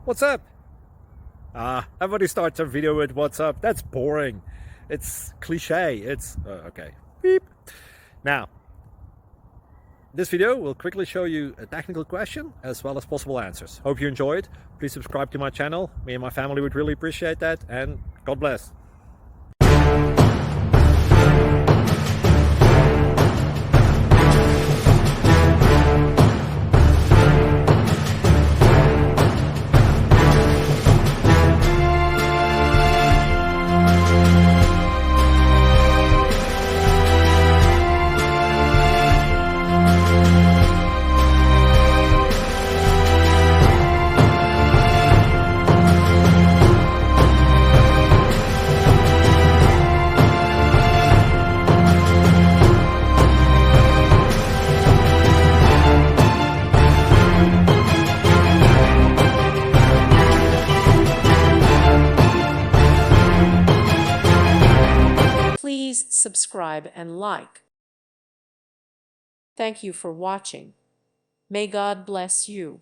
What's up? Everybody starts a video with what's up. That's boring. It's cliche. It's okay. Beep. Now, this video will quickly show you a technical question as well as possible answers. Hope you enjoy it. Please subscribe to my channel. Me and my family would really appreciate that, and God bless. Please subscribe and like. Thank you for watching. May God bless you.